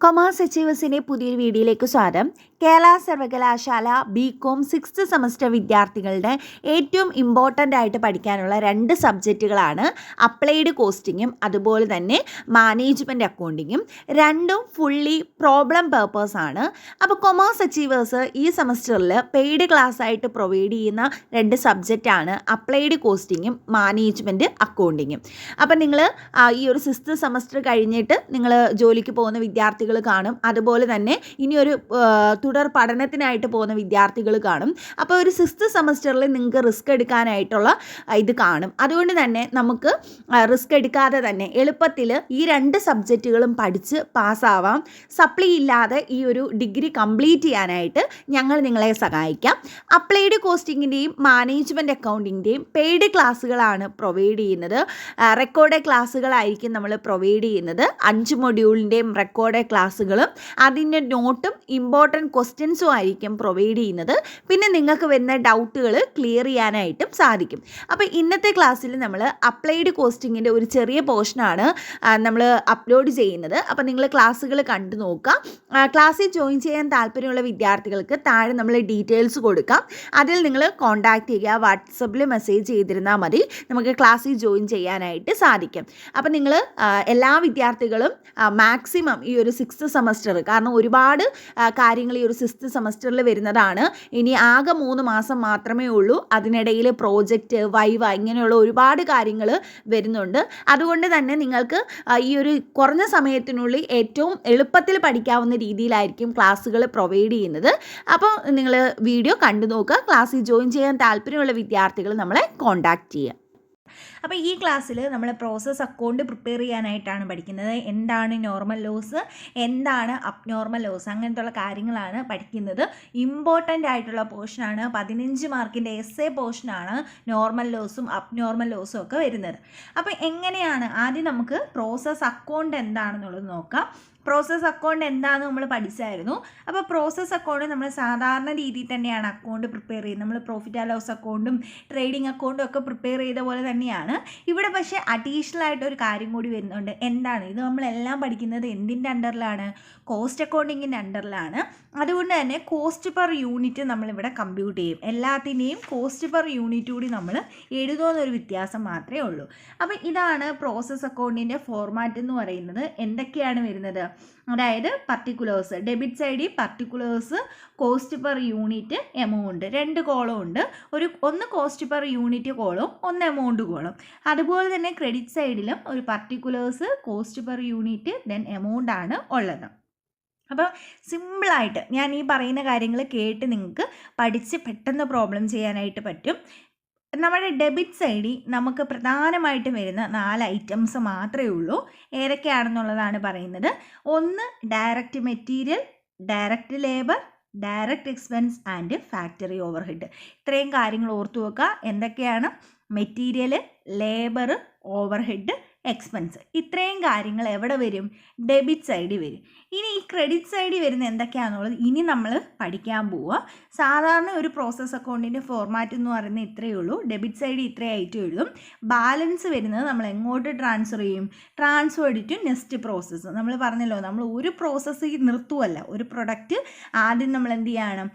Commerce അച്ചീവേഴ്സിൻ്റെ പുതിയൊരു വീഡിയോയിലേക്ക് സ്വാഗതം. കേരള സർവകലാശാല ബികോം 6th സെമസ്റ്റർ വിദ്യാർത്ഥികളുടെ ഏറ്റവും ഇമ്പോർട്ടൻ്റ് ആയിട്ട് പഠിക്കാനുള്ള 2 സബ്ജക്റ്റുകളാണ് അപ്ലൈഡ് കോസ്റ്റിങ്ങും അതുപോലെ തന്നെ മാനേജ്മെൻറ്റ് അക്കൗണ്ടിങ്ങും. രണ്ടും ഫുള്ളി പ്രോബ്ലം പേപ്പേഴ്സ് ആണ്. അപ്പോൾ കൊമേഴ്സ് അച്ചീവേഴ്സ് ഈ സെമസ്റ്ററിൽ പെയ്ഡ് ക്ലാസ് ആയിട്ട് പ്രൊവൈഡ് ചെയ്യുന്ന 2 സബ്ജക്റ്റാണ് അപ്ലൈഡ് കോസ്റ്റിങ്ങും മാനേജ്മെൻറ്റ് അക്കൗണ്ടിങ്ങും. അപ്പോൾ നിങ്ങൾ ഈ ഒരു 6th സെമസ്റ്റർ കഴിഞ്ഞിട്ട് നിങ്ങൾ ജോലിക്ക് പോകുന്ന വിദ്യാർത്ഥികൾ കാണും, അതുപോലെ തന്നെ ഇനിയൊരു തുടർ പഠനത്തിനായിട്ട് പോകുന്ന വിദ്യാർത്ഥികൾ കാണും. അപ്പോൾ ഒരു 6th സെമസ്റ്ററിൽ നിങ്ങൾക്ക് റിസ്ക് എടുക്കാനായിട്ടുള്ള ഇത് കാണും. അതുകൊണ്ട് തന്നെ നമുക്ക് റിസ്ക് എടുക്കാതെ തന്നെ എളുപ്പത്തിൽ ഈ 2 സബ്ജക്റ്റുകളും പഠിച്ച് പാസ്സാവാം. സപ്ലി ഇല്ലാതെ ഈ ഒരു ഡിഗ്രി കംപ്ലീറ്റ് ചെയ്യാനായിട്ട് ഞങ്ങൾ നിങ്ങളെ സഹായിക്കാം. അപ്ലൈഡ് കോസ്റ്റിങ്ങിൻ്റെയും മാനേജ്മെൻറ്റ് അക്കൗണ്ടിൻ്റെയും പെയ്ഡ് ക്ലാസ്സുകളാണ് പ്രൊവൈഡ് ചെയ്യുന്നത്. റെക്കോർഡ് ക്ലാസ്സുകളായിരിക്കും നമ്മൾ പ്രൊവൈഡ് ചെയ്യുന്നത്. 5 മൊഡ്യൂളിൻ്റെയും റെക്കോർഡ് ക്ലാസ്സുകളും അതിൻ്റെ നോട്ടും ഇമ്പോർട്ടൻറ്റ് ക്വസ്റ്റ്യൻസും ആയിരിക്കും പ്രൊവൈഡ് ചെയ്യുന്നത്. പിന്നെ നിങ്ങൾക്ക് വരുന്ന ഡൗട്ടുകൾ ക്ലിയർ ചെയ്യാനായിട്ടും സാധിക്കും. അപ്പോൾ ഇന്നത്തെ ക്ലാസ്സിൽ നമ്മൾ അപ്ലൈഡ് കോസ്റ്റിങ്ങിൻ്റെ ഒരു ചെറിയ പോർഷനാണ് നമ്മൾ അപ്ലോഡ് ചെയ്യുന്നത്. അപ്പോൾ നിങ്ങൾ ക്ലാസ്സുകൾ കണ്ടു നോക്കുക. ക്ലാസ്സിൽ ജോയിൻ ചെയ്യാൻ താല്പര്യമുള്ള വിദ്യാർത്ഥികൾക്ക് താഴെ നമ്മൾ ഡീറ്റെയിൽസ് കൊടുക്കാം. അതിൽ നിങ്ങൾ കോൺടാക്റ്റ് ചെയ്യുക, വാട്സപ്പിൽ മെസ്സേജ് ചെയ്തിരുന്നാൽ മതി, നമുക്ക് ക്ലാസ്സിൽ ജോയിൻ ചെയ്യാനായിട്ട് സാധിക്കും. അപ്പോൾ നിങ്ങൾ എല്ലാ വിദ്യാർത്ഥികളും മാക്സിമം ഈ ഒരു 6th സെമസ്റ്റർ, കാരണം ഒരുപാട് കാര്യങ്ങൾ ഈ ഒരു 6th സെമസ്റ്ററിൽ വരുന്നതാണ്. ഇനി ആകെ 3 മാസം മാത്രമേ ഉള്ളൂ. അതിനിടയിൽ പ്രോജക്റ്റ്, വൈവ ഇങ്ങനെയുള്ള ഒരുപാട് കാര്യങ്ങൾ വരുന്നുണ്ട്. അതുകൊണ്ട് തന്നെ നിങ്ങൾക്ക് ഈ ഒരു കുറഞ്ഞ സമയത്തിനുള്ളിൽ ഏറ്റവും എളുപ്പത്തിൽ പഠിക്കാവുന്ന രീതിയിലായിരിക്കും ക്ലാസ്സുകൾ പ്രൊവൈഡ് ചെയ്യുന്നത്. അപ്പോൾ നിങ്ങൾ വീഡിയോ കണ്ടു നോക്കുക. ക്ലാസ്സിൽ ജോയിൻ ചെയ്യാൻ താല്പര്യമുള്ള വിദ്യാർത്ഥികൾ നമ്മളെ കോൺടാക്റ്റ് ചെയ്യുക. അപ്പോൾ ഈ ക്ലാസ്സിൽ നമ്മൾ പ്രോസസ് അക്കൗണ്ട് പ്രിപ്പയർ ചെയ്യാനായിട്ടാണ് പഠിക്കുന്നത്. എന്താണ് നോർമൽ ലോസ്, എന്താണ് അബ്നോർമൽ ലോസ്, അങ്ങനത്തുള്ള കാര്യങ്ങളാണ് പഠിക്കുന്നത്. ഇമ്പോർട്ടൻ്റ് ആയിട്ടുള്ള പോർഷനാണ്. 15 മാർക്കിൻ്റെ എസ്സേ പോർഷനാണ് നോർമൽ ലോസും അബ്നോർമൽ ലോസും ഒക്കെ വരുന്നത്. അപ്പോൾ എങ്ങനെയാണ്, ആദ്യം നമുക്ക് പ്രോസസ് അക്കൗണ്ട് എന്താണെന്നുള്ളത് നോക്കാം. പ്രോസസ് അക്കൗണ്ട് എന്താണെന്ന് നമ്മൾ പഠിച്ചായിരുന്നു. അപ്പോൾ പ്രോസസ് അക്കൗണ്ട് നമ്മൾ സാധാരണ രീതിയിൽ തന്നെയാണ് അക്കൗണ്ട് പ്രിപ്പയർ ചെയ്യുന്നത്. നമ്മൾ പ്രോഫിറ്റ് ആൻഡ് ലോസ് അക്കൗണ്ടും ട്രേഡിംഗ് അക്കൗണ്ടും ഒക്കെ പ്രിപ്പയർ ചെയ്ത പോലെ തന്നെയാണ് ഇവിടെ. പക്ഷേ അഡീഷണൽ ആയിട്ടൊരു കാര്യം കൂടി വരുന്നുണ്ട്. എന്താണ് ഇത്? നമ്മളെല്ലാം പഠിക്കുന്നത് എന്തിൻ്റെ അണ്ടറിലാണ്? കോസ്റ്റ് അക്കൗണ്ടിങ്ങിൻ്റെ അണ്ടറിലാണ്. അതുകൊണ്ട് തന്നെ കോസ്റ്റ് പെർ യൂണിറ്റ് നമ്മളിവിടെ കമ്പ്യൂട്ട് ചെയ്യും. എല്ലാത്തിൻ്റെയും കോസ്റ്റ് പെർ യൂണിറ്റ് കൂടി നമ്മൾ എഴുതുമെന്നൊരു വ്യത്യാസം മാത്രമേ ഉള്ളൂ. അപ്പോൾ ഇതാണ് പ്രോസസ് അക്കൗണ്ടിൻ്റെ ഫോർമാറ്റ് എന്ന് പറയുന്നത്. എന്തൊക്കെയാണ് വരുന്നത്? അതായത് പർട്ടിക്കുലേഴ്സ്, ഡെബിറ്റ് സൈഡിൽ particulars, cost per unit, amount, 2 column ഉണ്ട്. ഒന്ന് കോസ്റ്റ് പെർ യൂണിറ്റ് കോളം, ഒന്ന് എമൗണ്ട് കോളം. അതുപോലെ തന്നെ ക്രെഡിറ്റ് സൈഡിലും ഒരു particulars, cost per unit, then amount ആണ് ഉള്ളത്. അപ്പോൾ സിമ്പിളായിട്ട് ഞാൻ ഈ പറയുന്ന കാര്യങ്ങൾ കേട്ട് നിങ്ങൾക്ക് പഠിച്ച് പെട്ടെന്ന് പ്രോബ്ലം ചെയ്യാനായിട്ട് പറ്റും. നമ്മുടെ ഡെബിറ്റ് സൈഡിൽ നമുക്ക് പ്രധാനമായിട്ടും വരുന്ന 4 ഐറ്റംസ് മാത്രമേ ഉള്ളൂ. ഏതൊക്കെയാണെന്നുള്ളതാണ് പറയുന്നത്. ഒന്ന് direct material, direct labour, direct expense and factory overhead. ഇത്രയും കാര്യങ്ങൾ ഓർത്തു വെക്കുക. എന്തൊക്കെയാണ്? Material, labour, overhead, expense. ഇത്രയും കാര്യങ്ങൾ എവിടെ വരും? ഡെബിറ്റ് സൈഡിൽ വരും. ഇനി ഈ ക്രെഡിറ്റ് സൈഡിൽ വരുന്ന എന്തൊക്കെയാണെന്നുള്ളത് ഇനി നമ്മൾ പഠിക്കാൻ പോവുക. സാധാരണ ഒരു പ്രോസസ് അക്കൗണ്ടിൻ്റെ ഫോർമാറ്റ് എന്ന് പറയുന്നത് ഇത്രയേ ഉള്ളൂ. ഡെബിറ്റ് സൈഡിൽ ഇത്രയായിട്ട് എഴുതും. ബാലൻസ് വരുന്നത് നമ്മൾ എങ്ങോട്ട് ട്രാൻസ്ഫർ ചെയ്യും? Transferred to next process. നമ്മൾ പറഞ്ഞല്ലോ, നമ്മൾ ഒരു പ്രോസസ്സ് നിർത്തുമല്ല. ഒരു പ്രൊഡക്റ്റ് ആദ്യം നമ്മൾ എന്ത് ചെയ്യണം?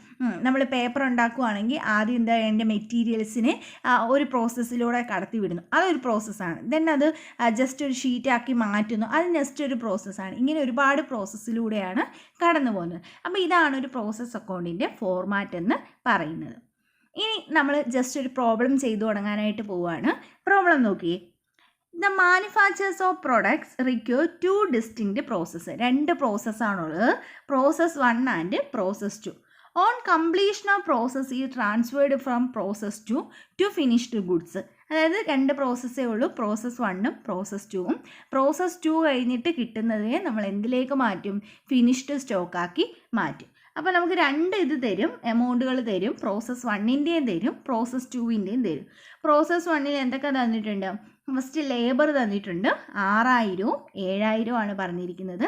നമ്മൾ പേപ്പർ ഉണ്ടാക്കുകയാണെങ്കിൽ ആദ്യം എന്താ, അതിൻ്റെ മെറ്റീരിയൽസിനെ ഒരു പ്രോസസ്സിലൂടെ കടത്തി വിടുന്നു. അതൊരു പ്രോസസ്സാണ്. ദെൻ അത് ജസ്റ്റ് ഒരു ഷീറ്റാക്കി മാറ്റുന്നു. അത് നെക്സ്റ്റ് ഒരു പ്രോസസ്സാണ്. ഇങ്ങനെ ഒരുപാട് പ്രോസസ്സിലൂടെയാണ് കടന്നു പോകുന്നത്. അപ്പോൾ ഇതാണ് ഒരു പ്രോസസ് അക്കൗണ്ടിൻ്റെ ഫോർമാറ്റ് എന്ന് പറയുന്നത്. ഇനി നമ്മൾ ജസ്റ്റ് ഒരു പ്രോബ്ലം ചെയ്തു തുടങ്ങാനായിട്ട് പോവുകയാണ്. പ്രോബ്ലം നോക്കിയേ. The manufactures of products require 2 distinct process. 2 പ്രോസസ്സാണുള്ളത്. Process 1 and process 2. On completion of process is transferred from process 2 to finished goods. അതായത് 2 പ്രോസസ്സേ ഉള്ളൂ, പ്രോസസ് 1ഉം പ്രോസസ് 2ഉം. പ്രോസസ് 2 കഴിഞ്ഞിട്ട് കിട്ടുന്നതിനെ നമ്മൾ എന്തിലേക്ക് മാറ്റും? ഫിനിഷ്ഡ് സ്റ്റോക്കാക്കി മാറ്റും. അപ്പോൾ നമുക്ക് 2 ഇത് തരും, എമൗണ്ടുകൾ തരും. പ്രോസസ് 1ൻ്റെയും തരും, പ്രോസസ് 2ൻ്റെയും തരും. പ്രോസസ് 1ൽ എന്തൊക്കെ തന്നിട്ടുണ്ട്? ഫസ്റ്റ് ലേബർ തന്നിട്ടുണ്ട്. 6000ഉം 7000ഉം ആണ് പറഞ്ഞിരിക്കുന്നത്.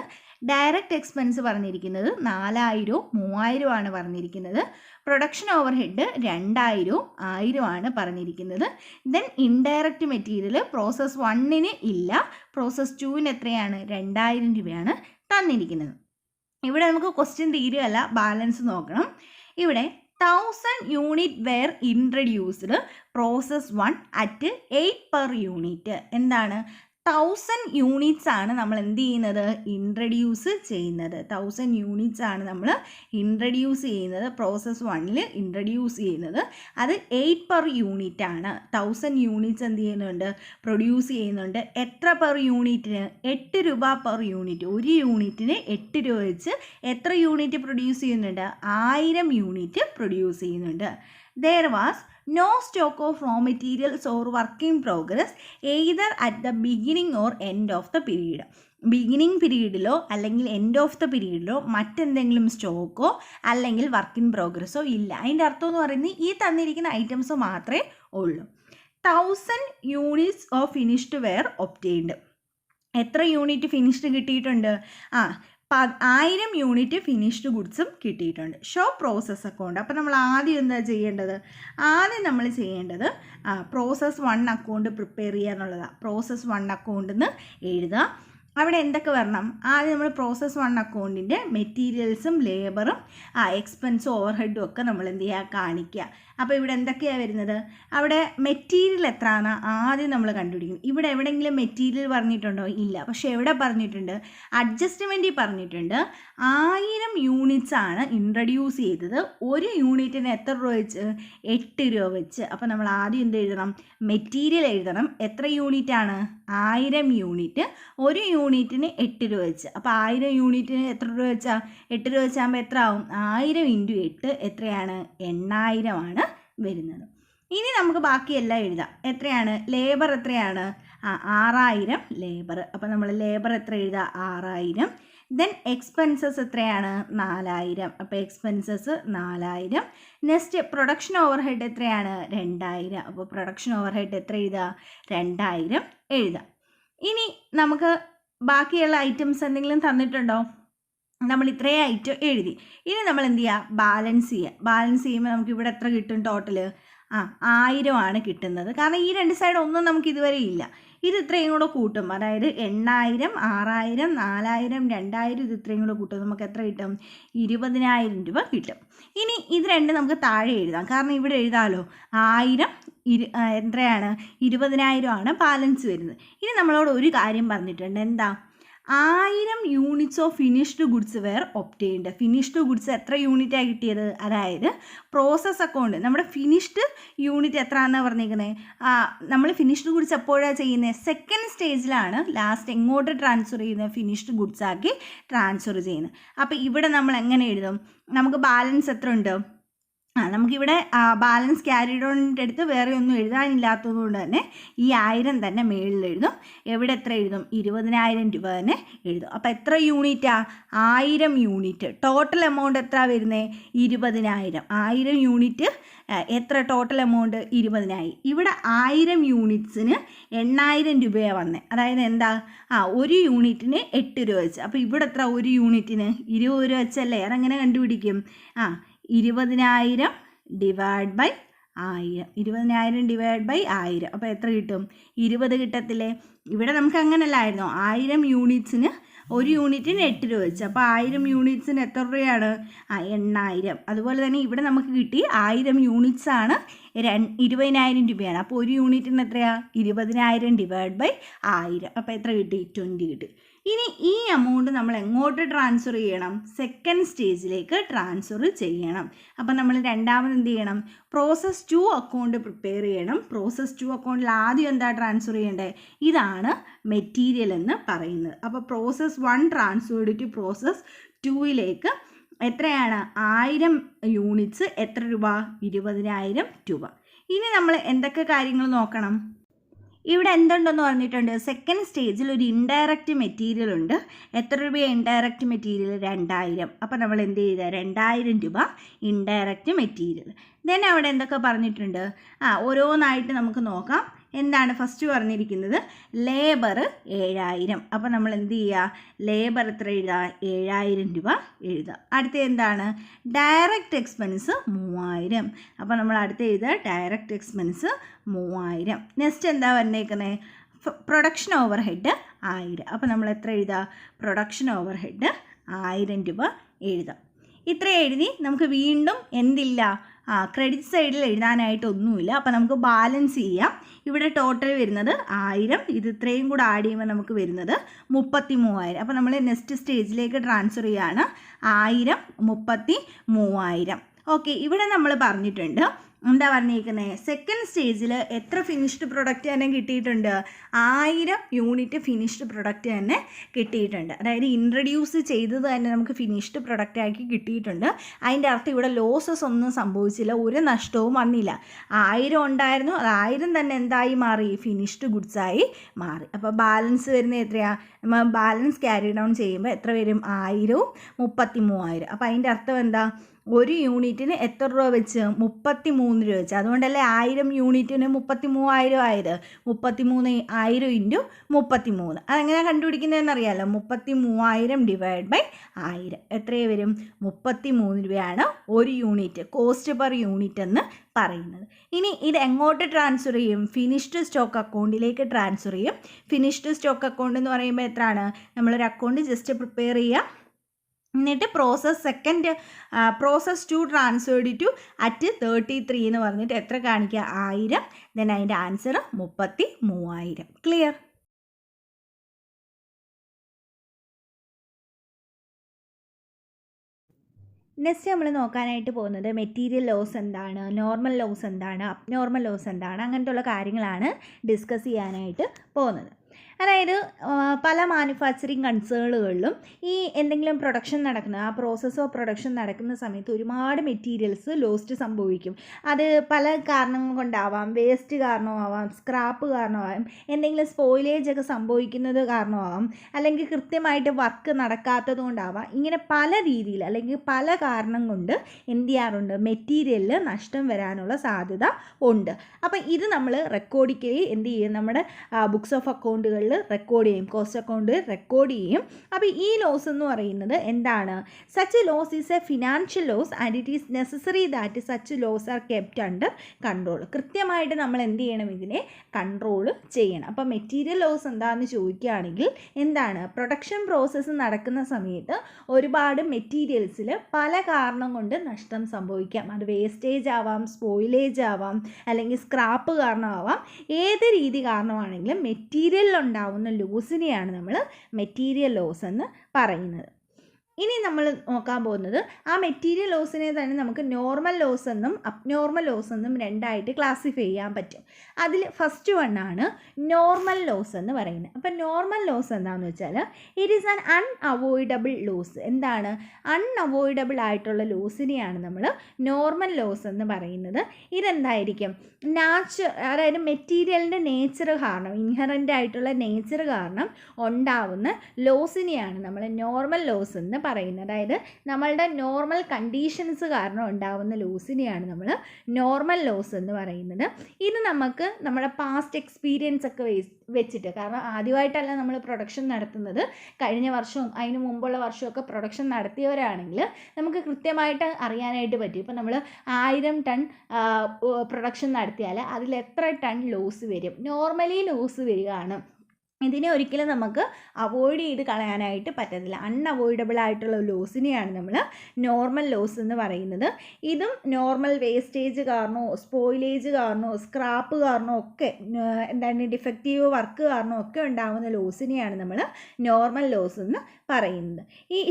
ഡയറക്റ്റ് എക്സ്പെൻസ് പറഞ്ഞിരിക്കുന്നത് 4000ഉം 3000ഉം ആണ് പറഞ്ഞിരിക്കുന്നത്. പ്രൊഡക്ഷൻ ഓവർ ഹെഡ് 2000ഉം 1000ഉം ആണ് പറഞ്ഞിരിക്കുന്നത്. ദെൻ ഇൻഡയറക്റ്റ് മെറ്റീരിയൽ പ്രോസസ് 1ന് ഇല്ല, പ്രോസസ് 2ന് എത്രയാണ്? 2000 രൂപയാണ് തന്നിരിക്കുന്നത്. ഇവിടെ നമുക്ക് ക്വസ്റ്റ്യൻ തീരുകയല്ല, ബാലൻസ് നോക്കണം. ഇവിടെ 1000 unit were introduced process 1 at 8 per unit. എന്താണ്? 1000 യൂണിറ്റ്സ് ആണ് നമ്മൾ എന്ത് ചെയ്യുന്നത്? ഇൻട്രഡ്യൂസ് ചെയ്യുന്നത്. 1000 യൂണിറ്റ്സ് ആണ് നമ്മൾ ഇൻട്രഡ്യൂസ് ചെയ്യുന്നത്, പ്രോസസ് 1 ഇൻട്രഡ്യൂസ് ചെയ്യുന്നത്. അത് 8 per യൂണിറ്റ് ആണ്. 1000 യൂണിറ്റ്സ് എന്ത് ചെയ്യുന്നുണ്ട്? പ്രൊഡ്യൂസ് ചെയ്യുന്നുണ്ട്. എത്ര പെർ യൂണിറ്റിന്? 8 രൂപ പെർ യൂണിറ്റ്. ഒരു യൂണിറ്റിന് 8 രൂപ വെച്ച് എത്ര യൂണിറ്റ് പ്രൊഡ്യൂസ് ചെയ്യുന്നുണ്ട്? 1000 യൂണിറ്റ് പ്രൊഡ്യൂസ് ചെയ്യുന്നുണ്ട്. There was no stock of raw materials or work in progress either at the beginning or end of the period. Beginning പീരീഡിലോ അല്ലെങ്കിൽ എൻഡ് ഓഫ് ദ പീരീഡിലോ മറ്റെന്തെങ്കിലും സ്റ്റോക്കോ അല്ലെങ്കിൽ വർക്ക് ഇൻ പ്രോഗ്രസ്സോ ഇല്ല. അതിൻ്റെ അർത്ഥം എന്ന് പറയുന്നത് ഈ തന്നിരിക്കുന്ന ഐറ്റംസ് മാത്രമേ ഉള്ളൂ. 1000 units of finished were obtained. എത്ര യൂണിറ്റ് ഫിനിഷ്ഡ് കിട്ടിയിട്ടുണ്ട്? 1000 യൂണിറ്റ് ഫിനിഷ്ഡ് ഗുഡ്സും കിട്ടിയിട്ടുണ്ട്. Show process account. അപ്പോൾ നമ്മൾ ആദ്യം എന്താ ചെയ്യേണ്ടത്? ആദ്യം നമ്മൾ ചെയ്യേണ്ടത് പ്രോസസ് 1 അക്കൗണ്ട് പ്രിപ്പയർ ചെയ്യുക എന്നുള്ളതാണ്. പ്രോസസ് 1 അക്കൗണ്ടിൽ നിന്ന് എഴുതുക. അവിടെ എന്തൊക്കെ വരണം? ആദ്യം നമ്മൾ പ്രോസസ് 1 അക്കൗണ്ടിൻ്റെ മെറ്റീരിയൽസും ലേബറും എക്സ്പെൻസും ഓവർഹെഡും ഒക്കെ നമ്മൾ എന്ത് ചെയ്യുക? കാണിക്കുക. അപ്പോൾ ഇവിടെ എന്തൊക്കെയാണ് വരുന്നത്? അവിടെ മെറ്റീരിയൽ എത്രയാണ് ആദ്യം നമ്മൾ കണ്ടുപിടിക്കും. ഇവിടെ എവിടെയെങ്കിലും മെറ്റീരിയൽ പറഞ്ഞിട്ടുണ്ടോ? ഇല്ല. പക്ഷേ എവിടെ പറഞ്ഞിട്ടുണ്ട്? അഡ്ജസ്റ്റ്മെൻറ്റിൽ പറഞ്ഞിട്ടുണ്ട്. 1000 യൂണിറ്റ്സ് ആണ് ഇൻട്രഡ്യൂസ് ചെയ്തത്. ഒരു യൂണിറ്റിന് എത്ര രൂപ വെച്ച്? 8 രൂപ വെച്ച്. അപ്പോൾ നമ്മൾ ആദ്യം എന്ത് എഴുതണം? മെറ്റീരിയൽ എഴുതണം. എത്ര യൂണിറ്റാണ്? 1000 യൂണിറ്റ്. ഒരു യൂണിറ്റിന് 8 രൂപ വെച്ച്. അപ്പോൾ 1000 യൂണിറ്റിന് എത്ര രൂപ വെച്ചാൽ? 8 രൂപ വെച്ചാകുമ്പോൾ എത്ര ആവും? 1000 × 8 എത്രയാണ്? 8000 ആണ് വരുന്നത്. ഇനി നമുക്ക് ബാക്കിയെല്ലാം എഴുതാം. എത്രയാണ്? ലേബർ എത്രയാണ്? 6000 ലേബർ. അപ്പോൾ നമ്മൾ ലേബർ എത്ര എഴുതുക? 6000. ദെൻ എക്സ്പെൻസസ് എത്രയാണ്? 4000. അപ്പോൾ എക്സ്പെൻസസ് 4000. നെക്സ്റ്റ് പ്രൊഡക്ഷൻ ഓവർഹെഡ് എത്രയാണ്? 2000. അപ്പോൾ പ്രൊഡക്ഷൻ ഓവർഹെഡ് എത്ര എഴുതുക? 2000 എഴുതാം. ഇനി നമുക്ക് ബാക്കിയുള്ള ഐറ്റംസ് എന്തെങ്കിലും തന്നിട്ടുണ്ടോ? നമ്മൾ ഇത്രയും ഐറ്റം എഴുതി. ഇനി നമ്മൾ എന്ത് ചെയ്യുക? ബാലൻസ് ചെയ്യുക. ബാലൻസ് ചെയ്യുമ്പോൾ നമുക്ക് ഇവിടെ എത്ര കിട്ടും ടോട്ടൽ? 1000 ആണ് കിട്ടുന്നത്. കാരണം ഈ രണ്ട് സൈഡ് ഒന്നും നമുക്ക് ഇതുവരെ ഇല്ല. ഇത് ഇത്രയും കൂടെ കൂട്ടും. അതായത് 8000, 6000, 4000, 2000 ഇത് ഇത്രയും കൂടെ കൂട്ടും. നമുക്ക് എത്ര കിട്ടും? 20000 രൂപ കിട്ടും. ഇനി ഇത് രണ്ടും നമുക്ക് താഴെ എഴുതാം. കാരണം ഇവിടെ എഴുതാമല്ലോ. 1000 എത്രയാണ്? 20000 ആണ് ബാലൻസ് വരുന്നത്. ഇനി നമ്മളോട് ഒരു കാര്യം പറഞ്ഞിട്ടുണ്ട്. എന്താ? 1000 units of finished goods were obtained. Finished goods എത്ര യൂണിറ്റാണ് കിട്ടിയത്? അതായത് പ്രോസസ് അക്കൗണ്ട് നമ്മുടെ ഫിനിഷ്ഡ് യൂണിറ്റ് എത്ര ആണെന്നാണ് പറഞ്ഞിരിക്കുന്നത്? നമ്മൾ ഫിനിഷ്ഡ് ഗുഡ്സ് എപ്പോഴാണ് ചെയ്യുന്നത്? സെക്കൻഡ് സ്റ്റേജിലാണ് ലാസ്റ്റ് എങ്ങോട്ട് ട്രാൻസ്ഫർ ചെയ്യുന്നത്? ഫിനിഷ്ഡ് ഗുഡ്സ് ആക്കി ട്രാൻസ്ഫർ ചെയ്യുന്നത്. അപ്പോൾ ഇവിടെ നമ്മൾ എങ്ങനെ എഴുതും? നമുക്ക് ബാലൻസ് എത്ര ഉണ്ട്? നമുക്കിവിടെ ബാലൻസ് ക്യാരിഡ് ഓണിൻ്റെ അടുത്ത് വേറെ ഒന്നും എഴുതാനില്ലാത്തത് കൊണ്ട് തന്നെ ഈ 1000 തന്നെ മേളിൽ എഴുതും. എവിടെ എത്ര എഴുതും? 20000 രൂപ തന്നെ എഴുതും. അപ്പോൾ എത്ര യൂണിറ്റാണ്? 1000 യൂണിറ്റ്. ടോട്ടൽ എമൗണ്ട് എത്ര വരുന്നത്? 20000. 1000 യൂണിറ്റ് എത്ര ടോട്ടൽ എമൗണ്ട്? 20000. ഇവിടെ 1000 യൂണിറ്റ്സിന് 8000 രൂപയാണ് വന്നത്. അതായത് എന്താ? ഒരു യൂണിറ്റിന് 8 രൂപ വെച്ച്. അപ്പോൾ ഇവിടെ എത്ര? ഒരു യൂണിറ്റിന് 20 രൂപ വെച്ചല്ലേ? അതെങ്ങനെ കണ്ടുപിടിക്കും? 20000 ഡിവൈഡ് ബൈ 1000. 20000 divide by 1000. അപ്പോൾ എത്ര കിട്ടും? 20 കിട്ടത്തില്ലേ? ഇവിടെ നമുക്ക് അങ്ങനെയല്ലായിരുന്നോ? 1000 യൂണിറ്റ്സിന് ഒരു യൂണിറ്റിന് 8 രൂപ വെച്ച്. അപ്പോൾ 1000 യൂണിറ്റ്സിന് എത്ര രൂപയാണ്? 8000. അതുപോലെ തന്നെ ഇവിടെ നമുക്ക് കിട്ടി 1000 യൂണിറ്റ്സ് ആണ് 20000 രൂപയാണ്. അപ്പോൾ ഒരു യൂണിറ്റിന് എത്രയാണ്? 20000 ഡിവൈഡ് ബൈ 1000. അപ്പോൾ എത്ര കിട്ടി? 20 കിട്ടി. ഇനി ഈ എമൗണ്ട് നമ്മൾ എങ്ങോട്ട് ട്രാൻസ്ഫർ ചെയ്യണം? സെക്കൻഡ് സ്റ്റേജിലേക്ക് ട്രാൻസ്ഫർ ചെയ്യണം. അപ്പം നമ്മൾ രണ്ടാമത് എന്ത് ചെയ്യണം? പ്രോസസ് 2 അക്കൗണ്ട് പ്രിപ്പയർ ചെയ്യണം. പ്രോസസ് 2 അക്കൗണ്ടിൽ ആദ്യം എന്താ ട്രാൻസ്ഫർ ചെയ്യേണ്ടത്? ഇതാണ് മെറ്റീരിയൽ എന്ന് പറയുന്നത്. അപ്പോൾ പ്രോസസ് 1 ട്രാൻസ്ഫേർഡ് ടു പ്രോസസ് 2ലേക്ക് എത്രയാണ്? 1000 യൂണിറ്റ്സ് എത്ര രൂപ? 20000 രൂപ. ഇനി നമ്മൾ എന്തൊക്കെ കാര്യങ്ങൾ നോക്കണം? ഇവിടെ എന്തുണ്ടെന്ന് പറഞ്ഞിട്ടുണ്ട്? സെക്കൻഡ് സ്റ്റേജിൽ ഒരു ഇൻഡയറക്റ്റ് മെറ്റീരിയൽ ഉണ്ട്. എത്ര രൂപയാണ് ഇൻഡയറക്റ്റ് മെറ്റീരിയൽ? 2000. അപ്പോൾ നമ്മൾ എന്ത് ചെയ്താൽ? 2000 രൂപ ഇൻഡയറക്റ്റ് മെറ്റീരിയൽ. ദെൻ അവിടെ എന്തൊക്കെ പറഞ്ഞിട്ടുണ്ട്? ഓരോന്നായിട്ട് നമുക്ക് നോക്കാം. എന്താണ് ഫസ്റ്റ് പറഞ്ഞിരിക്കുന്നത്? ലേബർ 7000. അപ്പോൾ നമ്മൾ എന്ത് ചെയ്യുക? ലേബർ എത്ര എഴുതുക? 7000 രൂപ എഴുതുക. അടുത്ത എന്താണ്? Direct expense 3000. അപ്പോൾ നമ്മൾ അടുത്ത എഴുതുക ഡയറക്റ്റ് എക്സ്പെൻസ് 3000. നെക്സ്റ്റ് എന്താ പറഞ്ഞേക്കുന്നത്? Production over head 1000. അപ്പോൾ നമ്മൾ എത്ര എഴുതുക? പ്രൊഡക്ഷൻ ഓവർ ഹെഡ് 1000 രൂപ എഴുതാം. ഇത്ര എഴുതി നമുക്ക് വീണ്ടും എന്തില്ല, ക്രെഡിറ്റ് സൈഡിൽ എഴുതാനായിട്ടൊന്നുമില്ല. അപ്പോൾ നമുക്ക് ബാലൻസ് ചെയ്യാം. ഇവിടെ ടോട്ടൽ വരുന്നത് 1000, ഇത് ഇത്രയും കൂടെ ആഡ് ചെയ്യുമ്പോൾ നമുക്ക് വരുന്നത് 33,000. അപ്പോൾ നമ്മൾ നെക്സ്റ്റ് സ്റ്റേജിലേക്ക് ട്രാൻസ്ഫർ ചെയ്യുകയാണ്. 1000 33,000. ഓക്കെ, ഇവിടെ നമ്മൾ പറഞ്ഞിട്ടുണ്ട്, എന്താ പറഞ്ഞിരിക്കുന്നത്, സെക്കൻഡ് സ്റ്റേജിൽ എത്ര ഫിനിഷ്ഡ് പ്രൊഡക്റ്റ് തന്നെ കിട്ടിയിട്ടുണ്ട്, 1000 യൂണിറ്റ് ഫിനിഷ്ഡ് പ്രൊഡക്റ്റ് തന്നെ കിട്ടിയിട്ടുണ്ട്. അതായത് ഇൻട്രൊഡ്യൂസ് ചെയ്തത് തന്നെ നമുക്ക് ഫിനിഷ്ഡ് പ്രൊഡക്റ്റ് ആക്കി കിട്ടിയിട്ടുണ്ട്. അതിൻ്റെ അർത്ഥം ഇവിടെ ലോസസ് ഒന്നും സംഭവിച്ചില്ല, ഒരു നഷ്ടവും വന്നില്ല. 1000 ഉണ്ടായിരുന്നു, അത് 1000 തന്നെ എന്തായി മാറി, ഫിനിഷ്ഡ് ഗുഡ്സായി മാറി. അപ്പോൾ ബാലൻസ് വരുന്നത് എത്രയാണ്, നമ്മൾ ബാലൻസ് ക്യാരി ഡൗൺ ചെയ്യുമ്പോൾ എത്ര വരും, 1000ഉം 33,000. അപ്പോൾ അതിൻ്റെ അർത്ഥം എന്താ, ഒരു യൂണിറ്റിന് എത്ര രൂപ വെച്ച്, 33 രൂപ വെച്ച്. അതുകൊണ്ടല്ലേ 1000 യൂണിറ്റിന് 33,000 ആയത്. 33,000 ഇൻറ്റു 33. അതെങ്ങനെയാണ് കണ്ടുപിടിക്കുന്നതെന്ന് അറിയാമല്ലോ. 33,000 ഡിവൈഡ് ബൈ 1000 എത്രയും വരും, 33 രൂപയാണ് ഒരു യൂണിറ്റ്, കോസ്റ്റ് പെർ യൂണിറ്റ് എന്ന് പറയുന്നത്. ഇനി ഇത് എങ്ങോട്ട് ട്രാൻസ്ഫർ ചെയ്യും, ഫിനിഷ്ഡ് സ്റ്റോക്ക് അക്കൗണ്ടിലേക്ക് ട്രാൻസ്ഫർ ചെയ്യും. ഫിനിഷ്ഡ് സ്റ്റോക്ക് അക്കൗണ്ട് എന്ന് പറയുമ്പോൾ എത്രയാണ്, നമ്മളൊരു അക്കൗണ്ട് ജസ്റ്റ് പ്രിപ്പയർ ചെയ്യുക, എന്നിട്ട് പ്രോസസ് 2 ട്രാൻസ്ഫേർഡ് ടു അറ്റ് 33 എന്ന് പറഞ്ഞിട്ട് എത്ര കാണിക്കുക, 1000. ദെൻ അതിൻ്റെ ആൻസർ 33,000. ക്ലിയർ? നെക്സ്റ്റ് നമ്മൾ നോക്കാനായിട്ട് പോകുന്നത് മെറ്റീരിയൽ ലോസ് എന്താണ്, നോർമൽ ലോസ് എന്താണ്, അബ്നോർമൽ ലോസ് എന്താണ്, അങ്ങനത്തെ കാര്യങ്ങളാണ് ഡിസ്കസ് ചെയ്യാനായിട്ട് പോകുന്നത്. അതായത് പല മാനുഫാക്ചറിങ് കൺസേണുകളിലും ഈ എന്തെങ്കിലും പ്രൊഡക്ഷൻ നടക്കുന്ന, ആ പ്രോസസ്സ് ഓഫ് പ്രൊഡക്ഷൻ നടക്കുന്ന സമയത്ത് ഒരുപാട് മെറ്റീരിയൽസ് ലോസ്റ്റ് സംഭവിക്കും. അത് പല കാരണങ്ങൾ കൊണ്ടാവാം, വേസ്റ്റ് കാരണമാവാം, സ്ക്രാപ്പ് കാരണമാവാം, എന്തെങ്കിലും സ്പോയിലേജ് ഒക്കെ സംഭവിക്കുന്നത് കാരണമാവാം, അല്ലെങ്കിൽ കൃത്യമായിട്ട് വർക്ക് നടക്കാത്തത് കൊണ്ടാവാം. ഇങ്ങനെ പല രീതിയിൽ അല്ലെങ്കിൽ പല കാരണം കൊണ്ട് എന്ത് ചെയ്യാറുണ്ട്, മെറ്റീരിയലിൽ നഷ്ടം വരാനുള്ള സാധ്യത ഉണ്ട്. അപ്പം ഇത് നമ്മൾ റെക്കോർഡിക്കലി എന്ത് ചെയ്യും, നമ്മുടെ ബുക്സ് ഓഫ് അക്കൗണ്ടുകളിൽ റെക്കോർഡ് ചെയ്യും, കോസ്റ്റ് അക്കൗണ്ട് റെക്കോർഡ് ചെയ്യും. അപ്പോൾ ഈ ലോസ് എന്ന് പറയുന്നത് എന്താണ്, such loss is a financial loss and it is necessary that such loss are kept under control. കൃത്യമായിട്ട് നമ്മൾ എന്ത് ചെയ്യണം, ഇതിനെ കൺട്രോൾ ചെയ്യണം. അപ്പോൾ മെറ്റീരിയൽ ലോസ് എന്താണെന്ന് ചോദിക്കുകയാണെങ്കിൽ എന്താണ്, പ്രൊഡക്ഷൻ പ്രോസസ്സ് നടക്കുന്ന സമയത്ത് ഒരുപാട് മെറ്റീരിയൽസിൽ പല കാരണം കൊണ്ട് നഷ്ടം സംഭവിക്കാം. അത് വേസ്റ്റേജ് ആവാം, സ്പോയിലേജ് ആവാം, അല്ലെങ്കിൽ സ്ക്രാപ്പ് കാരണമാവാം. ഏത് രീതി കാരണമാണെങ്കിലും മെറ്റീരിയലിൽ ഉണ്ടാവുന്ന ലോസിനെയാണ് നമ്മൾ മെറ്റീരിയൽ ലോസ് എന്ന് പറയുന്നത്. ഇനി നമ്മൾ നോക്കാൻ പോകുന്നത് ആ മെറ്റീരിയൽ ലോസിനെ തന്നെ നമുക്ക് നോർമൽ ലോസ് എന്നും അബ്നോർമൽ ലോസ് എന്നും രണ്ടായിട്ട് ക്ലാസിഫൈ ചെയ്യാൻ പറ്റും. അതിൽ ഫസ്റ്റ് വണ്ണാണ് നോർമൽ ലോസ് എന്ന് പറയുന്നത്. അപ്പം നോർമൽ ലോസ് എന്താണെന്ന് വെച്ചാൽ it is an unavoidable loss. എന്താണ്, അൺഅവോയ്ഡബിൾ ആയിട്ടുള്ള ലോസിനെയാണ് നമ്മൾ നോർമൽ ലോസ് എന്ന് പറയുന്നത്. ഇതെന്തായിരിക്കും, അതായത് മെറ്റീരിയലിൻ്റെ നേച്ചർ കാരണം, ഇൻഹറൻ്റ് ആയിട്ടുള്ള നേച്ചർ കാരണം ഉണ്ടാവുന്ന ലോസിനെയാണ് നമ്മൾ നോർമൽ ലോസ് എന്ന് പറയുന്നത്. അതായത് നമ്മളുടെ നോർമൽ കണ്ടീഷൻസ് കാരണം ഉണ്ടാവുന്ന ലോസിനെയാണ് നമ്മൾ നോർമൽ ലോസ് എന്ന് പറയുന്നത്. ഇത് നമുക്ക് നമ്മുടെ പാസ്റ്റ് എക്സ്പീരിയൻസ് ഒക്കെ വെച്ചിട്ട്, കാരണം ആദ്യമായിട്ടല്ല നമ്മൾ പ്രൊഡക്ഷൻ നടത്തുന്നത്, കഴിഞ്ഞ വർഷവും അതിന് മുമ്പുള്ള വർഷമൊക്കെ പ്രൊഡക്ഷൻ നടത്തിയവരാണെങ്കിൽ നമുക്ക് കൃത്യമായിട്ട് അറിയാനായിട്ട് പറ്റും. ഇപ്പം നമ്മൾ 1000 ടൺ പ്രൊഡക്ഷൻ നടത്തിയാൽ അതിൽ എത്ര ടൺ ലോസ് വരും. നോർമലി ലോസ് വരികയാണ്. ഇതിനെ ഒരിക്കലും നമുക്ക് അവോയ്ഡ് ചെയ്ത് കളയാനായിട്ട് പറ്റത്തില്ല. അൺഅവോയ്ഡബിൾ ആയിട്ടുള്ള ലോസിനെയാണ് നമ്മൾ നോർമൽ ലോസ് എന്ന് പറയുന്നത്. ഇതും നോർമൽ വേസ്റ്റേജ് കാരണമോ സ്പോയിലേജ് കാരണമോ സ്ക്രാപ്പ് കാരണമോ ഒക്കെ, എന്താണ് ഡിഫക്റ്റീവ് വർക്ക് കാരണമോ ഒക്കെ ഉണ്ടാകുന്ന ലോസിനെയാണ് നമ്മൾ നോർമൽ ലോസ് എന്ന് പറയുന്നത്.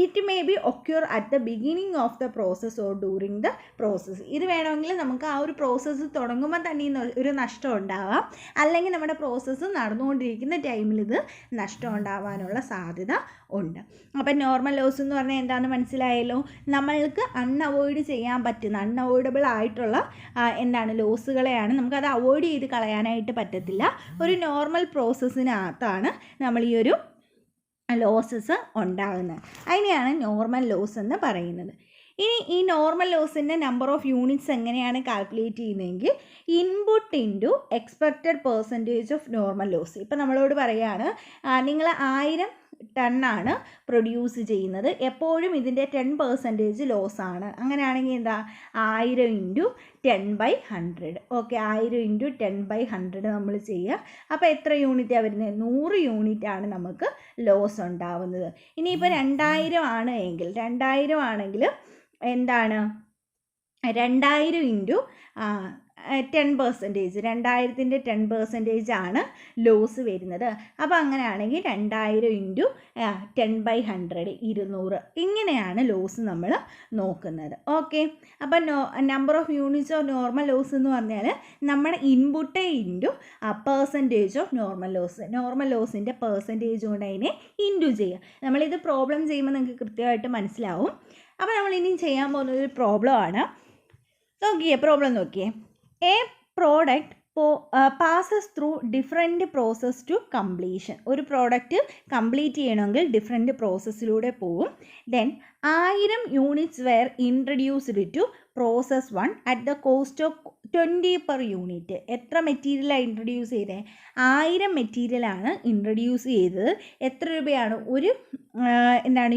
It may be occur at the beginning of the process or during the process. ഇത് വേണമെങ്കിൽ നമുക്ക് ആ ഒരു പ്രോസസ്സ് തുടങ്ങുമ്പോൾ തന്നെ ഒരു നഷ്ടം ഉണ്ടാവാം, അല്ലെങ്കിൽ നമ്മുടെ പ്രോസസ്സ് നടന്നുകൊണ്ടിരിക്കുന്ന ടൈമിൽ ഇത് നഷ്ടം ഉണ്ടാവാനുള്ള സാധ്യത ഉണ്ട്. അപ്പം നോർമൽ ലോസ് എന്ന് പറഞ്ഞാൽ എന്താണെന്ന് മനസ്സിലായല്ലോ. നമ്മൾക്ക് അൺഅവോയ്ഡ് ചെയ്യാൻ പറ്റുന്ന, അൺഅവോയ്ഡബിൾ ആയിട്ടുള്ള എന്താണ് ലോസുകളെയാണ് നമുക്കത് അവോയ്ഡ് ചെയ്ത് കളയാനായിട്ട് പറ്റത്തില്ല. ഒരു നോർമൽ പ്രോസസ്സിനകത്താണ് നമ്മൾ ഈ ഒരു ലോസസ് ഉണ്ടാകുന്നത്. അതിനെയാണ് നോർമൽ ലോസ് എന്ന് പറയുന്നത്. ഇനി ഈ നോർമൽ ലോസിൻ്റെ നമ്പർ ഓഫ് യൂണിറ്റ്സ് എങ്ങനെയാണ് കാൽക്കുലേറ്റ് ചെയ്യുന്നതെങ്കിൽ input into expected percentage of normal loss. ഇപ്പം നമ്മളോട് പറയുകയാണ്, നിങ്ങൾ 1000 ടണ്ണാണ് പ്രൊഡ്യൂസ് ചെയ്യുന്നത്. എപ്പോഴും ഇതിൻ്റെ 10% ലോസാണ്. അങ്ങനെയാണെങ്കിൽ എന്താ 1000 ഇൻറ്റു 10/100. ഓക്കെ, 1000 ഇൻറ്റു 10/100 നമ്മൾ ചെയ്യുക. അപ്പോൾ എത്ര യൂണിറ്റാണ് വരുന്നത്? 100 യൂണിറ്റാണ് നമുക്ക് ലോസ് ഉണ്ടാവുന്നത്. ഇനിയിപ്പോൾ 2000 ആണ് എങ്കിൽ 2000 ആണെങ്കിൽ എന്താണ് 2000 ഇൻറ്റു 10%, 2000-ൻ്റെ 10% ആണ് ലോസ് വരുന്നത്. അപ്പോൾ അങ്ങനെയാണെങ്കിൽ 2000 ഇൻറ്റു 10/100 200. ഇങ്ങനെയാണ് ലോസ് നമ്മൾ നോക്കുന്നത്. ഓക്കെ, അപ്പോൾ number of units of normal loss എന്ന് പറഞ്ഞാൽ നമ്മുടെ input into percentage of normal ലോസിൻ്റെ പെർസെൻറ്റേജ് കൊണ്ട് അതിനെ ഇൻറ്റു ചെയ്യുക. നമ്മളിത് പ്രോബ്ലം ചെയ്യുമ്പോൾ നിങ്ങൾക്ക് കൃത്യമായിട്ട് മനസ്സിലാവും. അപ്പോൾ നമ്മൾ ഇനി ചെയ്യാൻ പോകുന്നൊരു പ്രോബ്ലമാണ്. പ്രോബ്ലം നോക്കിയേ. A product passes through different process to completion. ഒരു പ്രോഡക്റ്റ് കംപ്ലീറ്റ് ചെയ്യണമെങ്കിൽ ഡിഫറെൻറ്റ് പ്രോസസ്സിലൂടെ പോവും. Then 1000 units were introduced to process 1 at the cost of 20 per unit. എത്ര മെറ്റീരിയലാണ് ഇൻട്രൊഡ്യൂസ് ചെയ്തത്? 1000 മെറ്റീരിയലാണ് ഇൻട്രൊഡ്യൂസ് ചെയ്തത്. എത്ര രൂപയാണ്? ഒരു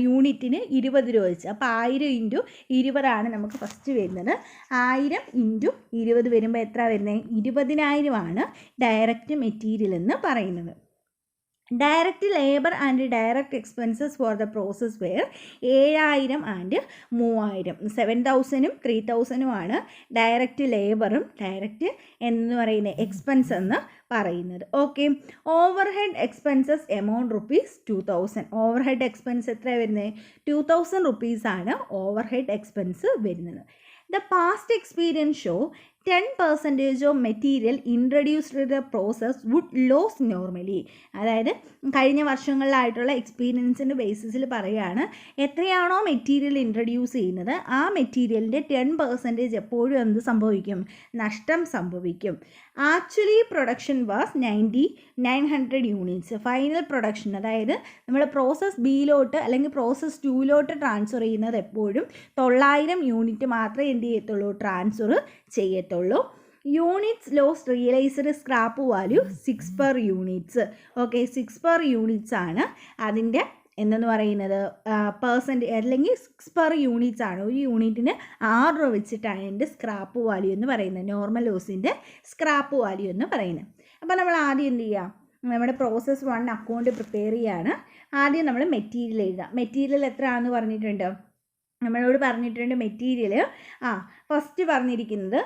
യൂണിറ്റിന് 20 രൂപ വെച്ച്. അപ്പോൾ 1000 ഇൻറ്റു 20 നമുക്ക് ഫസ്റ്റ് വരുന്നത്. 1000 ഇൻറ്റു 20 വരുമ്പോൾ എത്ര വരുന്നത്? 20,000 ആണ് ഡയറക്റ്റ് മെറ്റീരിയൽ എന്ന് പറയുന്നത്. Direct labour and direct expenses for the process were 7000 and 3000. 7000-ഉം 3000-ഉമാണ് ഡയറക്റ്റ് ലേബറും ഡയറക്റ്റ് എന്ന് പറയുന്നത് എക്സ്പെൻസ് എന്ന് പറയുന്നത്. Okay, overhead expenses amount ₹2000. Overhead expense എത്ര വരുന്നത്? 2000 റുപ്പീസാണ് ഓവർ ഹെഡ് എക്സ്പെൻസ് വരുന്നത്. The past experience show 10% of material introduced to the process would lose normally. അതായത് കഴിഞ്ഞ വർഷങ്ങളിലായിട്ടുള്ള എക്സ്പീരിയൻസിൻ്റെ ബേസിസിൽ പറയുകയാണ്, എത്രയാണോ മെറ്റീരിയൽ ഇൻട്രൊഡ്യൂസ് ചെയ്യുന്നത് ആ മെറ്റീരിയലിൻ്റെ 10% എപ്പോഴും എന്ത് സംഭവിക്കും? നഷ്ടം സംഭവിക്കും. Actually production was 900 units. Final production, അതായത് നമ്മൾ പ്രോസസ് ബിയിലോട്ട് അല്ലെങ്കിൽ പ്രോസസ് 2-ലോട്ട് ട്രാൻസ്ഫർ ചെയ്യുന്നത് എപ്പോഴും 900 യൂണിറ്റ് മാത്രമേ എന്ത് ചെയ്യത്തുള്ളൂ? ട്രാൻസ്ഫർ ചെയ്യത്തുള്ളൂ. Units loss realised scrap value 6 per units. Okay, 6 per units ആണ് അതിൻ്റെ എന്തെന്ന് പറയുന്നത് അല്ലെങ്കിൽ 6 per യൂണിറ്റ്സ് ആണ്. ഒരു യൂണിറ്റിന് 6 രൂപ വെച്ചിട്ടാണ് എൻ്റെ സ്ക്രാപ്പ് വാല്യൂ എന്ന് പറയുന്നത്, നോർമൽ ലോസിൻ്റെ സ്ക്രാപ്പ് വാല്യൂ എന്ന് പറയുന്നത്. അപ്പോൾ നമ്മൾ ആദ്യം എന്ത് ചെയ്യുക? നമ്മുടെ പ്രോസസ് 1 അക്കൗണ്ട് പ്രിപ്പയർ ചെയ്യുകയാണ്. ആദ്യം നമ്മൾ മെറ്റീരിയൽ എഴുതാം. മെറ്റീരിയൽ എത്ര ആണെന്ന് പറഞ്ഞിട്ടുണ്ട്? നമ്മളോട് പറഞ്ഞിട്ടുണ്ട് മെറ്റീരിയൽ ഫസ്റ്റ് പറഞ്ഞിരിക്കുന്നത്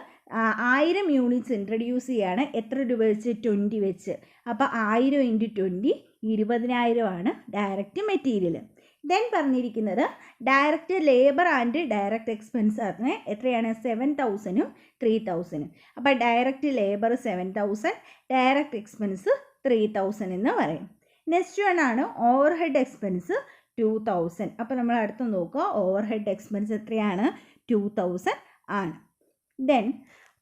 1000 യൂണിറ്റ്സ് ഇൻട്രൊഡ്യൂസ് ചെയ്യുകയാണ്. എത്ര രൂപ വെച്ച്? 20 വെച്ച്. അപ്പോൾ 1000 ഇൻറ്റു 20 20,000 ആണ് ഡയറക്റ്റ് മെറ്റീരിയൽ. ദെൻ പറഞ്ഞിരിക്കുന്നത് direct labour and direct expense ആണ്. എത്രയാണ്? 7,000-ഉം 3,000-ഉം. അപ്പോൾ ഡയറക്റ്റ് ലേബർ 7,000, ഡയറക്റ്റ് എക്സ്പെൻസ് 3,000 എന്ന് പറയും. നെക്സ്റ്റ് വൺ ആണ് ഓവർ ഹെഡ് എക്സ്പെൻസ് 2,000. അപ്പോൾ നമ്മൾ അടുത്ത് നോക്കുക, ഓവർ ഹെഡ് എക്സ്പെൻസ് എത്രയാണ്? 2,000 ആണ്. Then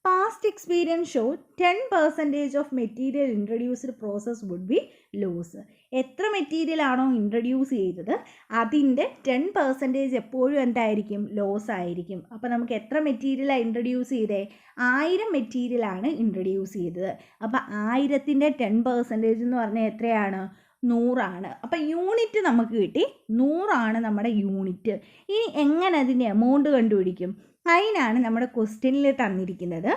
past experience show 10% of material introduced process would be loss. എത്ര മെറ്റീരിയൽ ആണോ ഇൻട്രൊഡ്യൂസ് ചെയ്തത് അതിൻ്റെ 10% എപ്പോഴും എന്തായിരിക്കും? ലോസ് ആയിരിക്കും. അപ്പോൾ നമുക്ക് എത്ര മെറ്റീരിയലാണ് ഇൻട്രൊഡ്യൂസ് ചെയ്തത്? 1000 മെറ്റീരിയലാണ് ഇൻട്രൊഡ്യൂസ് ചെയ്തത്. അപ്പോൾ 1000-ൻ്റെ 10% എന്ന് പറഞ്ഞാൽ എത്രയാണ്? 100 ആണ്. അപ്പോൾ യൂണിറ്റ് നമുക്ക് കിട്ടി, 100 ആണ് നമ്മുടെ യൂണിറ്റ്. ഇനി എങ്ങനെ അതിൻ്റെ എമൗണ്ട് കണ്ടുപിടിക്കും? അതിനാണ് നമ്മുടെ ക്വസ്റ്റ്യനിൽ തന്നിരിക്കുന്നത്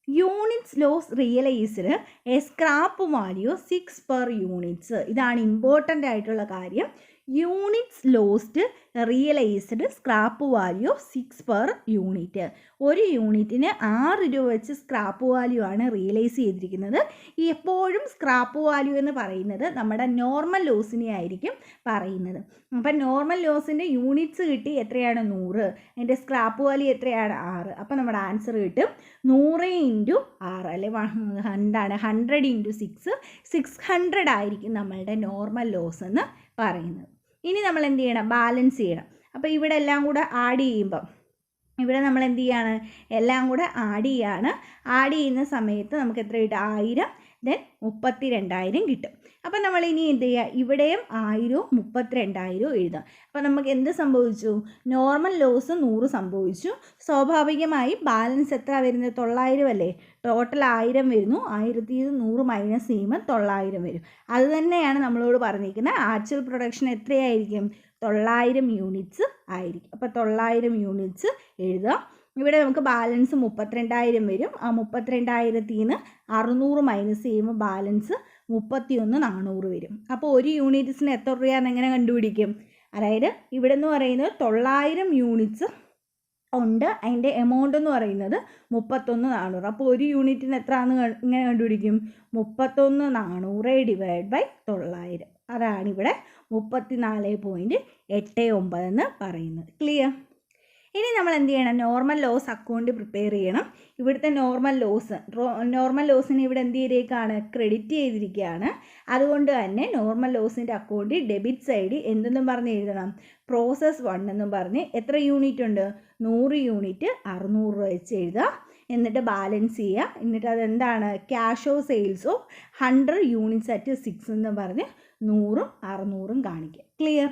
units loss realised a scrap value 6 per units. ഇതാണ് ഇമ്പോർട്ടൻ്റ് ആയിട്ടുള്ള കാര്യം. Units lost realised scrap value 6 per unit. ഒരു യൂണിറ്റിന് 6 രൂപ വെച്ച് സ്ക്രാപ്പ് വാല്യൂ ആണ് റിയലൈസ് ചെയ്തിരിക്കുന്നത്. എപ്പോഴും സ്ക്രാപ്പ് വാല്യൂ എന്ന് പറയുന്നത് നമ്മുടെ നോർമൽ ലോസിനെ ആയിരിക്കും പറയുന്നത്. അപ്പം നോർമൽ ലോസിൻ്റെ യൂണിറ്റ്സ് കിട്ടി, എത്രയാണ്? 100. അതിൻ്റെ സ്ക്രാപ്പ് വാല്യൂ എത്രയാണ്? 6. അപ്പോൾ നമ്മുടെ ആൻസർ കിട്ടും 100 ഇൻറ്റു 6 അല്ലെ 100 ഇൻറ്റു 6 600 ആയിരിക്കും നമ്മളുടെ നോർമൽ ലോസ് എന്ന് പറയുന്നത്. ഇനി നമ്മൾ എന്ത് ചെയ്യണം? ബാലൻസ് ചെയ്യണം. അപ്പോൾ ഇവിടെ എല്ലാം കൂടെ ആഡ് ചെയ്യുമ്പം ഇവിടെ നമ്മൾ എന്ത് ചെയ്യാണ്? എല്ലാം കൂടെ ആഡ് ചെയ്യാണ്. ആഡ് ചെയ്യുന്ന സമയത്ത് നമുക്ക് എത്ര കിട്ടും? 1000 ദെൻ 32,000 കിട്ടും. അപ്പം നമ്മൾ ഇനി എന്ത് ചെയ്യുക, ഇവിടെയും 1000 32,000 എഴുതാം. അപ്പം നമുക്ക് എന്ത് സംഭവിച്ചു, നോർമൽ ലോസ് 100 സംഭവിച്ചു. സ്വാഭാവികമായി ബാലൻസ് എത്ര വരുന്നത്, 900 അല്ലേ, ടോട്ടൽ 1000 വരുന്നു. 1000 100 മൈനസ് ചെയ്യുമ്പോൾ 900 വരും. അത് തന്നെയാണ് നമ്മളോട് പറഞ്ഞിരിക്കുന്നത്. ആക്ച്വൽ പ്രൊഡക്ഷൻ എത്രയായിരിക്കും, 900 യൂണിറ്റ്സ് ആയിരിക്കും. അപ്പോൾ 900 യൂണിറ്റ്സ് എഴുതുക. ഇവിടെ നമുക്ക് ബാലൻസ് 32,000 വരും. ആ 32,000 600 മൈനസ് ചെയ്യുമ്പോൾ ബാലൻസ് 31,400 വരും. അപ്പോൾ ഒരു യൂണിറ്റ്സിന് എത്ര രൂപയാണെന്ന് എങ്ങനെ കണ്ടുപിടിക്കും, അതായത് ഇവിടെ എന്ന് പറയുന്നത് 900 യൂണിറ്റ്സ് ഉണ്ട്, അതിൻ്റെ എമൗണ്ട് എന്ന് പറയുന്നത് 31,400. അപ്പോൾ ഒരു യൂണിറ്റിന് എത്രയാണെന്ന് ഇങ്ങനെ കണ്ടുപിടിക്കും, 31,400 ഡിവൈഡ് ബൈ 900. അതാണ് ഇവിടെ 34.89 എന്ന് പറയുന്നത്. ക്ലിയർ? ഇനി നമ്മൾ എന്ത് ചെയ്യണം, നോർമൽ ലോസ് അക്കൗണ്ട് പ്രിപ്പയർ ചെയ്യണം. ഇവിടുത്തെ നോർമൽ ലോസിന് ഇവിടെ എന്ത് ചെയ്തേക്കാണ്, ക്രെഡിറ്റ് ചെയ്തിരിക്കുകയാണ്. അതുകൊണ്ട് തന്നെ നോർമൽ ലോസിൻ്റെ അക്കൗണ്ടിൽ ഡെബിറ്റ് സൈഡ് എന്തെന്നും പറഞ്ഞ് എഴുതണം, പ്രോസസ് 1 എന്നും പറഞ്ഞ് എത്ര യൂണിറ്റ് ഉണ്ട്, 100 യൂണിറ്റ് 600 രൂപ വെച്ച് എഴുതുക. എന്നിട്ട് ബാലൻസ് ചെയ്യുക. എന്നിട്ട് അതെന്താണ്, cash of sales of 100 units at 6 എന്ന് പറഞ്ഞ് 100ഉം 600ഉം കാണിക്കുക. ക്ലിയർ?